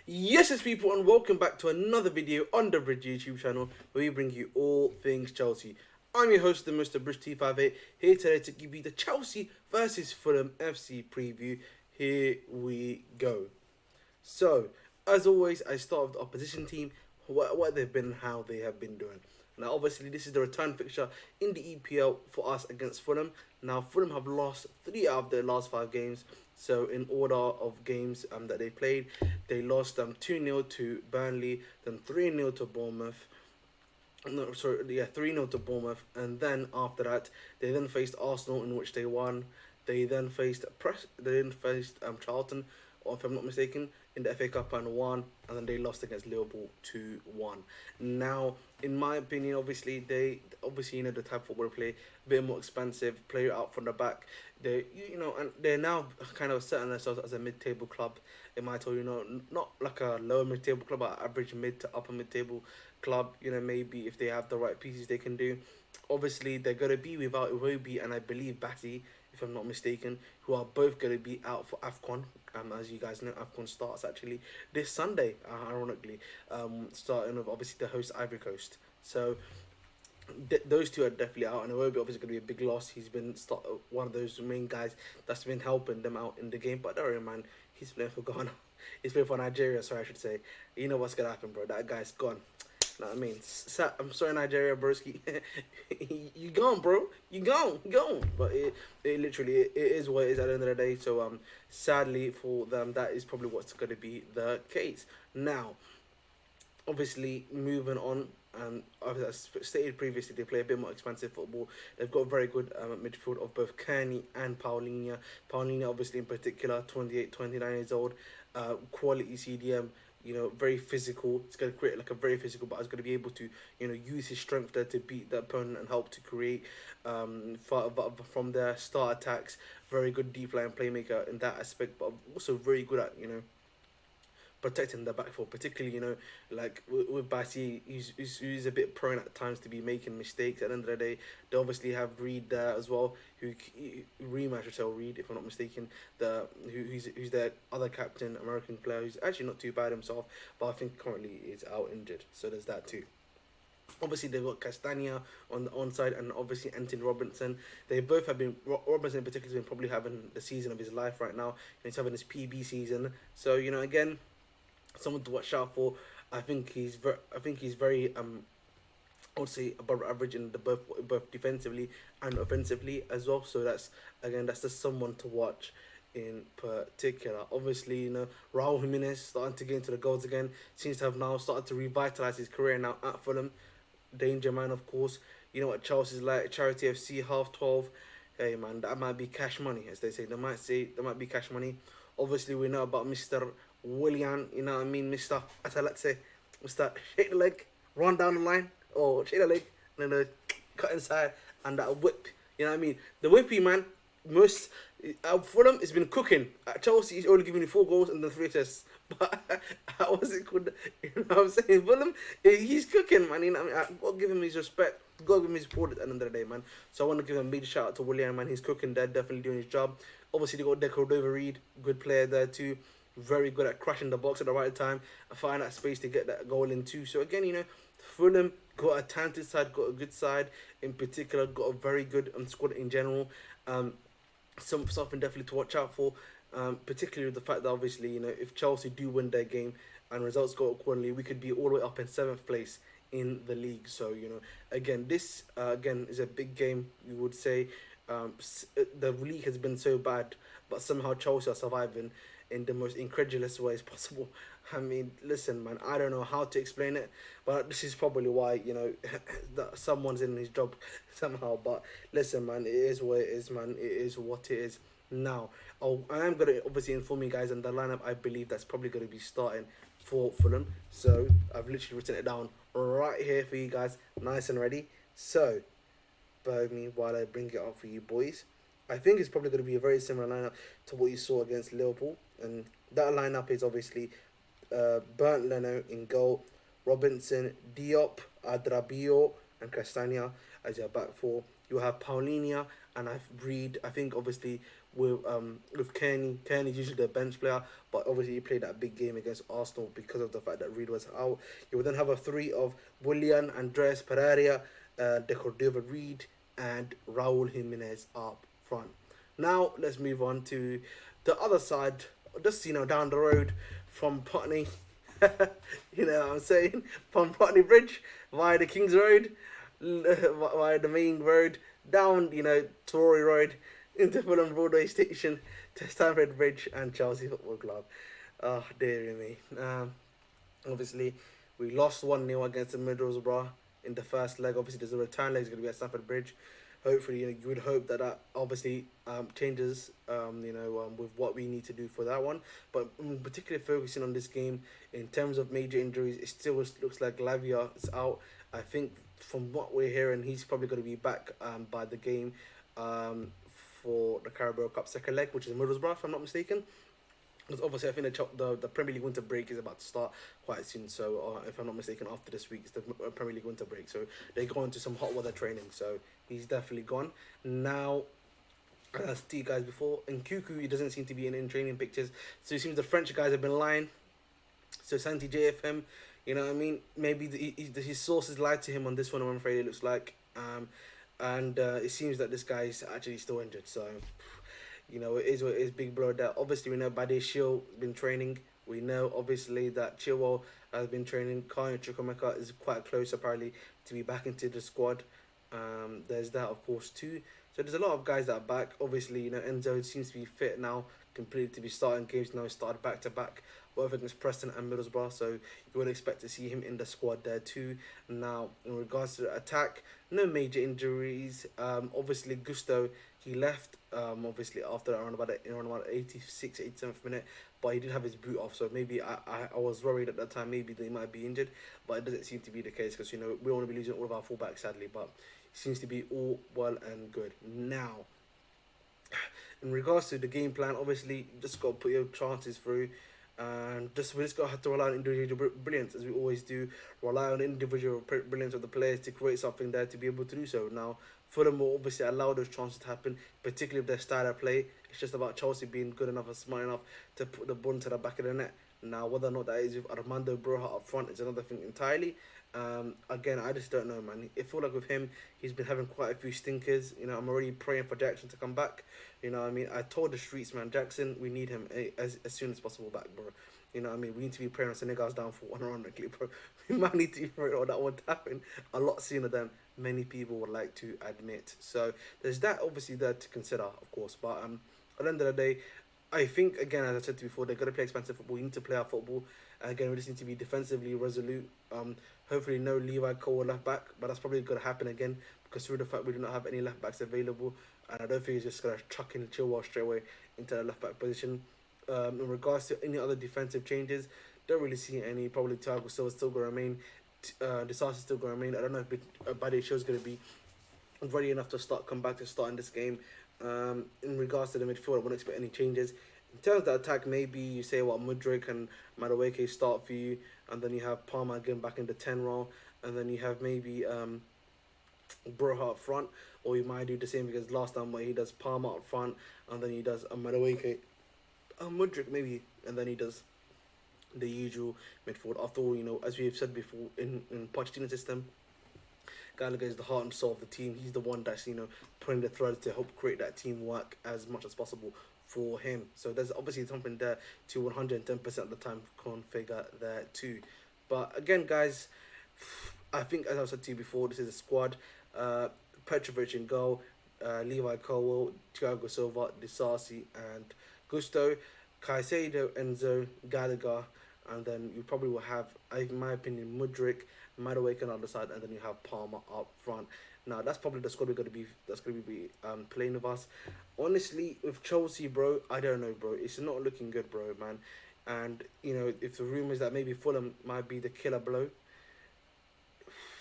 Yes, it's people, and welcome back to another video on the Bridge YouTube channel where we bring you all things Chelsea. I'm your host, the Mr. Bridge T58, here today to give you the Chelsea versus Fulham FC preview. Here we go. So, as always, I start with the opposition team, what they've been and how they have been doing. Now, obviously, this is the return fixture in the EPL for us against Fulham. Now, Fulham have lost 3 out of their last 5 games. So, in order of games that they played, they lost 2-0 to Burnley, then 3-0 to Bournemouth. No, sorry, yeah, 3-0 to Bournemouth, and then after that, they then faced Arsenal, in which they won. They then faced Charlton, or if I'm not mistaken, in the FA Cup and won, and then they lost against Liverpool 2-1. Now, in my opinion, obviously the type of football they play, a bit more expensive, play out from the back. And they're now kind of setting themselves as a mid-table club. In my total, not like a lower mid-table club, but average mid to upper mid-table club. Maybe if they have the right pieces, they can do. Obviously, they're going to be without Iwobi and I believe Batty, if I'm not mistaken, who are both going to be out for AFCON. As you guys know, AFCON starts actually this Sunday, ironically, starting with obviously the host Ivory Coast. So those two are definitely out, and Iwobi obviously going to be a big loss. He's been one of those main guys that's been helping them out in the game. But don't worry, man, he's playing for Ghana. He's playing for Nigeria, sorry, I should say. You know what's going to happen, bro. That guy's gone. Know what I mean? I'm sorry, Nigeria, broski. You gone, bro. You gone. But it literally it is what it is at the end of the day. So sadly for them, that is probably what's going to be the case. Now, obviously, moving on. As stated previously, they play a bit more expensive football. They've got a very good midfield of both Kearney and Paulinho. Paulinho, obviously, in particular, 28, 29 years old, quality CDM. Very physical. It's going to create like a very physical, but it's going to be able to, use his strength there to beat the opponent and help to create from their start attacks. Very good deep line playmaker in that aspect, but also very good at, protecting the back four, particularly like with Bassi, he's a bit prone at times to be making mistakes. At the end of the day, they obviously have Reed there as well, rematch or Reed, if I'm not mistaken, who's their other captain, American player, who's actually not too bad himself, but I think currently is out injured. So there's that too. Obviously, they've got Castagna on the onside, and obviously Anthony Robinson. They both have been. Robinson in particular has been probably having the season of his life right now. He's having his PB season. So again, someone to watch out for. I think he's very I would say above average in the both defensively and offensively as well. So that's just someone to watch in particular. Obviously, Raul Jimenez starting to get into the goals again. Seems to have now started to revitalize his career now at Fulham. Danger man, of course. You know what Chelsea's like, Charity FC, half 12. Hey man, that might be cash money, as they say. There might be cash money. Obviously, we know about Mr. Willian, you know what I mean, Mr. As I like to say, Mr. Shake the leg, run down the line, or shake the leg, and then cut inside, and that whip, you know what I mean? The whippy man, most Fulham has been cooking. At Chelsea, he's only giving you 4 goals and then 3 assists. But how was it called? You know what I'm saying? Fulham, he's cooking, man. You know what I mean? I've got to give him his respect. Got to give him his support at the end of the day, man. So I want to give him a big shout out to William, man. He's cooking there, definitely doing his job. Obviously, they got Decordova Reed, good player there too. Very good at crashing the box at the right time and find that space to get that goal in too. So again, Fulham got a talented side, got a good side in particular, got a very good squad in general. Something definitely to watch out for, particularly with the fact that obviously if Chelsea do win their game and results go accordingly, we could be all the way up in 7th place in the league. So again, this again is a big game. You would say the league has been so bad, but somehow Chelsea are surviving in the most incredulous ways possible. I mean, listen, man, I don't know how to explain it, but this is probably why, that someone's in his job somehow. But listen, man, it is what it is, man. It is what it is. Now, I am going to obviously inform you guys on the lineup I believe that's probably going to be starting for Fulham. So, I've literally written it down right here for you guys, nice and ready. So, bear with me while I bring it up for you boys. I think it's probably going to be a very similar lineup to what you saw against Liverpool. And that lineup is obviously Bernd Leno in goal, Robinson, Diop, Adrabio, and Castagna as your back four. You have Paulinho and I've Reed. I think obviously with Kearney. Kearney's usually the bench player, but obviously he played that big game against Arsenal because of the fact that Reed was out. You would then have a three of Willian, Andres Pereira, De Cordova Reed, and Raul Jimenez up front. Now let's move on to the other side, just down the road from Putney. You know what I'm saying? From Putney Bridge via the King's Road, via the main road, down Tory Road into Fulham Broadway Station to Stamford Bridge and Chelsea Football Club. Oh, dear me. Obviously, we lost 1-0 against the Middlesbrough in the first leg. Obviously, there's a return leg is going to be at Stamford Bridge. Hopefully, you would hope that obviously changes, with what we need to do for that one. But particularly focusing on this game in terms of major injuries, it still looks like Lavia is out. I think from what we're hearing, he's probably going to be back by the game for the Carabao Cup second leg, which is Middlesbrough, if I'm not mistaken. Because obviously, I think the Premier League winter break is about to start quite soon. So, if I'm not mistaken, after this week, it's the Premier League winter break. So, they go into some hot weather training. So, he's definitely gone. Now, as I told you guys before, Nkunku, he doesn't seem to be in training pictures. So, it seems the French guys have been lying. So, Santi JFM, you know what I mean? Maybe his sources lied to him on this one, I'm afraid it looks like. And it seems that this guy is actually still injured. So, it is what it is, big blow there. Obviously, we know Bade Shield been training. We know, obviously, that Chilwell has been training. Kyle Chukwemeka is quite close, apparently, to be back into the squad. There's that, of course, too. So there's a lot of guys that are back. Obviously, Enzo seems to be fit now, completely to be starting games now. He started back-to-back, both against Preston and Middlesbrough. So you would expect to see him in the squad there, too. Now, in regards to the attack, no major injuries. Obviously, Gusto, he left obviously after around about 86th, 87th minute, but he did have his boot off, so maybe I was worried at that time maybe they might be injured, but it doesn't seem to be the case because we don't want to be losing all of our fullbacks sadly, but it seems to be all well and good. Now, in regards to the game plan, obviously you just got to put your chances through. And we just got to rely on individual brilliance, as we always do. Rely on individual brilliance of the players to create something there to be able to do so. Now, Fulham will obviously allow those chances to happen, particularly if their style of play. It's just about Chelsea being good enough and smart enough to put the ball into the back of the net. Now, whether or not that is with Armando Broja up front is another thing entirely. Again, I just don't know, man. It feels like with him, he's been having quite a few stinkers. I'm already praying for Jackson to come back. You know what I mean? I told the streets, man, Jackson, we need him as soon as possible back, bro. You know what I mean? We need to be praying on Senegal's downfall, ironically, bro. We might need to be praying on that one to happen a lot sooner than many people would like to admit. So there's that obviously there to consider, of course. But at the end of the day, I think, again, as I said before, they're going to play expensive football. You need to play our football. And again, we just need to be defensively resolute. Hopefully no Levi Cole left back, but that's probably going to happen again because through the fact we do not have any left backs available, and I don't think he's just going to chuck in Chilwell straight away into the left back position. In regards to any other defensive changes, don't really see any. Probably Thiago Silva still going to remain. Disasi still going to remain. I don't know if Bade Show is going to be ready enough to come back to start in this game. In regards to the midfield, I wouldn't expect any changes. In terms of the attack, maybe you say Mudryk and Madueke start for you, and then you have Palmer again back in the 10 role, and then you have maybe Broja up front, or you might do the same because last time where he does Palmer up front, and then he does Madueke, Mudryk maybe, and then he does the usual midfield. After all, as we have said before, in Pochettino's system, Gallagher is the heart and soul of the team. He's the one that's putting the threads to help create that teamwork as much as possible for him. So there's obviously something there to 110% of the time configure there too. But again, guys, I think as I said to you before, this is a squad. Petrovic in goal, Levi Colwell, Thiago Silva, Disasi, and Gusto, Caicedo, Enzo, Gallagher, and then you probably will have, in my opinion, Mudryk, Madueke on the other side, and then you have Palmer up front. Now that's probably the squad going to be playing with us. Honestly, with Chelsea, bro, I don't know, bro. It's not looking good, bro, man. And if the rumours that maybe Fulham might be the killer blow,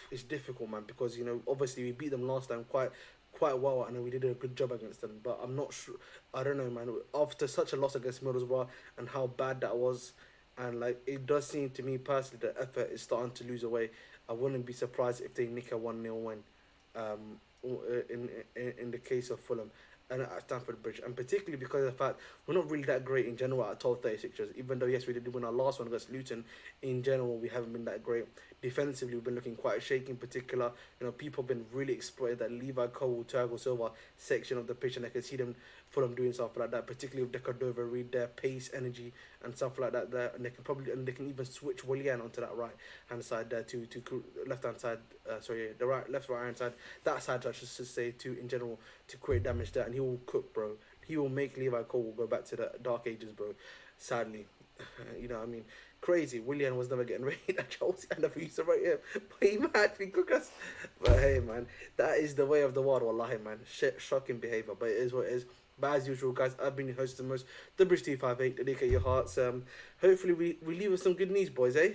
it's difficult, man, because obviously we beat them last time quite well. I know we did a good job against them, but I'm not sure. I don't know, man. After such a loss against Middlesbrough and how bad that was, and it does seem to me personally the effort is starting to lose away. I wouldn't be surprised if they nick a 1-0 win. In the case of Fulham, and at Stamford Bridge, and particularly because of the fact we're not really that great in general at 12:36ers. Even though yes, we did win our last one against Luton, in general we haven't been that great. Defensively, we've been looking quite shaky in particular. You know, people have been really exploited that Levi Cole, Thiago Silva section of the pitch, and I can see them Fulham doing stuff like that, particularly with Decordova, Reed, their pace, energy, and stuff like that. There, and they can even switch Willian onto that right hand side there to left hand side. The right hand side, that side I should say to in general to create damage there, and he will cook, bro. He will make Levi Cole go back to the dark ages, bro. Sadly, you know what I mean. Crazy. Willian was never getting rated at Chelsea. I never used to rate him, but he might actually cook us. But hey, man, that is the way of the world, wallahi, man. Shocking behaviour, but it is what it is. But as usual, guys, I've been your host the most, the British T58. Dedicate your hearts. Hopefully we leave with some good news, boys, eh?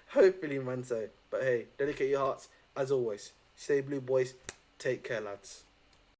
Hopefully, man. So, but hey, dedicate your hearts as always. Stay blue, boys. Take care, lads.